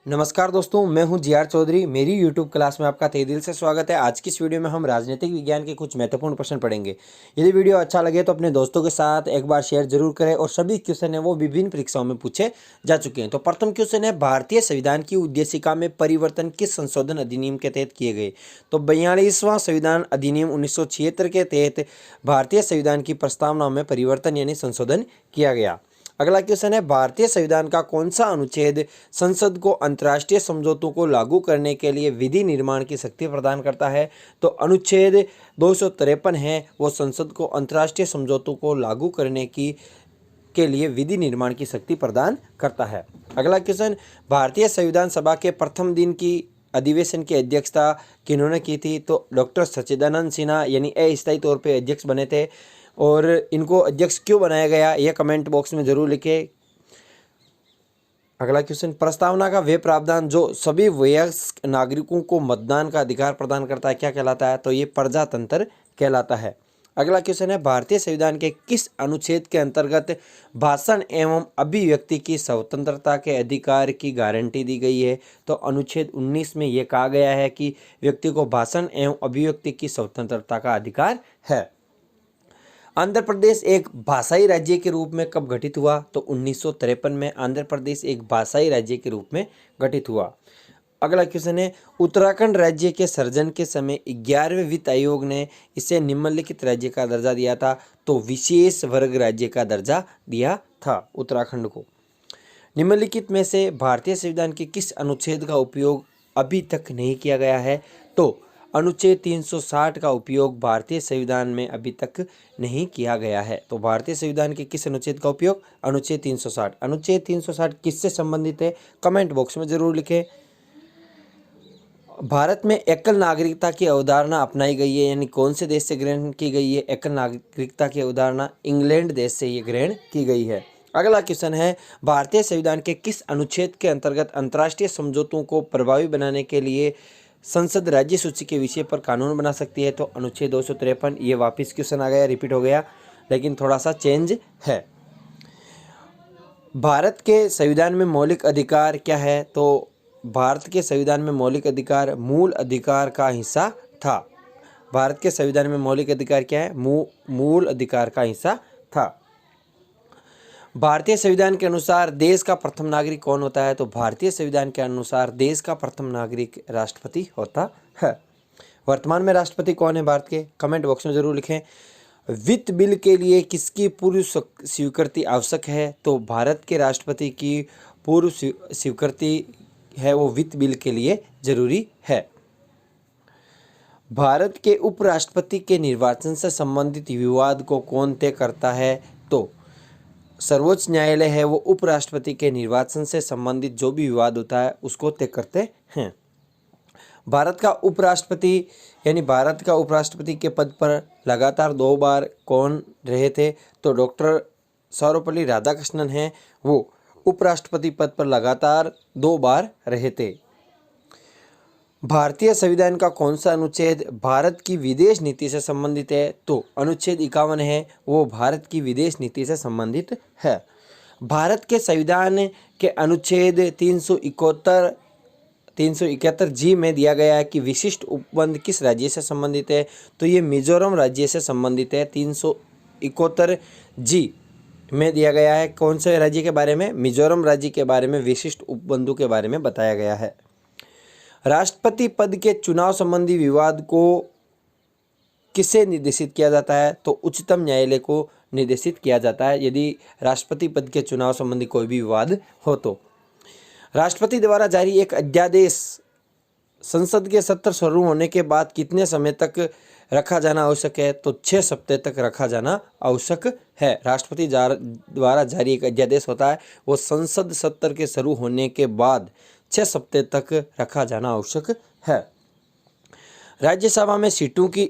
नमस्कार दोस्तों, मैं हूं जी आर चौधरी। मेरी यूट्यूब क्लास में आपका तहे दिल से स्वागत है। आज की इस वीडियो में हम राजनीतिक विज्ञान के कुछ महत्वपूर्ण प्रश्न पढ़ेंगे। यदि वीडियो अच्छा लगे तो अपने दोस्तों के साथ एक बार शेयर जरूर करें। और सभी क्वेश्चन है वो विभिन्न परीक्षाओं में पूछे जा चुके हैं। तो प्रथम क्वेश्चन है, भारतीय संविधान की उद्देशिका में परिवर्तन किस संशोधन अधिनियम के तहत किए गए? तो 42वां संविधान अधिनियम 1976 के तहत भारतीय संविधान की प्रस्तावना में परिवर्तन यानी संशोधन किया गया। अगला क्वेश्चन है, भारतीय संविधान का कौन सा अनुच्छेद संसद को अंतर्राष्ट्रीय समझौतों को लागू करने के लिए विधि निर्माण की शक्ति प्रदान करता है? तो अनुच्छेद 253 है, वो संसद को अंतर्राष्ट्रीय समझौतों को लागू करने के लिए विधि निर्माण की शक्ति प्रदान करता है। अगला क्वेश्चन, भारतीय संविधान सभा के प्रथम दिन की अधिवेशन की अध्यक्षता किन्होंने की थी? तो डॉक्टर सच्चिदानंद सिन्हा यानी अस्थायी तौर पर अध्यक्ष बने थे। और इनको अध्यक्ष क्यों बनाया गया यह कमेंट बॉक्स में जरूर लिखें। अगला क्वेश्चन, प्रस्तावना का वह प्रावधान जो सभी वयस्क नागरिकों को मतदान का अधिकार प्रदान करता है क्या कहलाता है? तो ये प्रजातंत्र कहलाता है। अगला क्वेश्चन है, भारतीय संविधान के किस अनुच्छेद के अंतर्गत भाषण एवं अभिव्यक्ति की स्वतंत्रता के अधिकार की गारंटी दी गई है? तो अनुच्छेद 19 में यह कहा गया है कि व्यक्ति को भाषण एवं अभिव्यक्ति की स्वतंत्रता का अधिकार है। आंध्र प्रदेश एक भाषाई राज्य के रूप में कब गठित हुआ? तो 1953 में आंध्र प्रदेश एक भाषाई राज्य के रूप में गठित हुआ। अगला क्वेश्चन है, उत्तराखंड राज्य के सृजन के समय 11वें वित्त आयोग ने इसे निम्नलिखित राज्य का दर्जा दिया था? तो विशेष वर्ग राज्य का दर्जा दिया था उत्तराखंड को। निम्नलिखित में से भारतीय संविधान के किस अनुच्छेद का उपयोग अभी तक नहीं किया गया है? तो अनुच्छेद 360 का उपयोग भारतीय संविधान में अभी तक नहीं किया गया है। तो भारतीय संविधान के किस अनुच्छेद का उपयोग? अनुच्छेद 360। अनुच्छेद 360 किससे संबंधित है? कमेंट बॉक्स में जरूर लिखें। भारत में एकल नागरिकता की अवधारणा अपनाई गई है, यानी कौन से देश से ग्रहण की गई है एकल नागरिकता की अवधारणा? इंग्लैंड देश से ये ग्रहण की गई है। अगला क्वेश्चन है, भारतीय संविधान के किस अनुच्छेद के अंतर्गत अंतर्राष्ट्रीय समझौतों को प्रभावी बनाने के लिए संसद राज्य सूची के विषय पर कानून बना सकती है? तो अनुच्छेद 253। ये वापस क्वेश्चन आ गया, रिपीट हो गया, लेकिन थोड़ा सा चेंज है। भारत के संविधान में मौलिक अधिकार क्या है? तो भारत के संविधान में मौलिक अधिकार मूल अधिकार का हिस्सा था। भारत के संविधान में मौलिक अधिकार क्या है? मूल अधिकार का हिस्सा था। भारतीय संविधान के अनुसार देश का प्रथम नागरिक कौन होता है? तो भारतीय संविधान के अनुसार देश का प्रथम नागरिक राष्ट्रपति होता है। वर्तमान में राष्ट्रपति कौन है भारत के? कमेंट बॉक्स में जरूर लिखें। वित्त बिल के लिए किसकी पूर्व स्वीकृति आवश्यक है? तो भारत के राष्ट्रपति की पूर्व स्वीकृति है वो वित्त बिल के लिए जरूरी है। भारत के उपराष्ट्रपति के निर्वाचन से संबंधित विवाद को कौन तय करता है? तो सर्वोच्च न्यायालय है वो उपराष्ट्रपति के निर्वाचन से संबंधित जो भी विवाद होता है उसको तय करते हैं। भारत का उपराष्ट्रपति यानी भारत का उपराष्ट्रपति के पद पर लगातार 2 बार कौन रहे थे? तो डॉक्टर सर्वपल्ली राधाकृष्णन हैं, वो उपराष्ट्रपति पद पर लगातार 2 बार रहे थे। भारतीय संविधान का कौन सा अनुच्छेद भारत की विदेश नीति से संबंधित है? तो अनुच्छेद 51 है, वो भारत की विदेश नीति से संबंधित है। भारत के संविधान के अनुच्छेद 371 जी में दिया गया है कि विशिष्ट उपबंध किस राज्य से संबंधित है? तो ये मिजोरम राज्य से संबंधित है। 371 जी में दिया गया है कौन से राज्य के बारे में? मिजोरम राज्य के बारे में विशिष्ट उपबंधों के बारे में बताया गया है। राष्ट्रपति पद के चुनाव संबंधी विवाद को किसे निर्देशित किया जाता है? तो उच्चतम न्यायालय को निर्देशित किया जाता है यदि राष्ट्रपति पद के चुनाव संबंधी कोई भी विवाद हो तो। राष्ट्रपति द्वारा जारी एक अध्यादेश संसद के सत्र शुरू होने के बाद कितने समय तक रखा जाना आवश्यक है? तो 6 सप्ताह तक रखा जाना आवश्यक है। राष्ट्रपति द्वारा जारी एक अध्यादेश होता है वो संसद सत्र के शुरू होने के बाद 6 सप्ताह तक रखा जाना आवश्यक है। राज्यसभा में सीटों की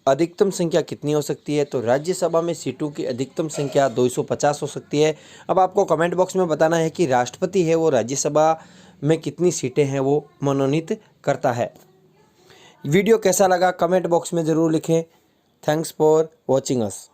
अधिकतम संख्या कितनी हो सकती है? तो राज्यसभा में सीटों की अधिकतम संख्या 250 हो सकती है। अब आपको कमेंट बॉक्स में बताना है कि राष्ट्रपति है वो राज्यसभा में कितनी सीटें हैं वो मनोनीत करता है। वीडियो कैसा लगा कमेंट बॉक्स में ज़रूर लिखें। Thanks for watching us.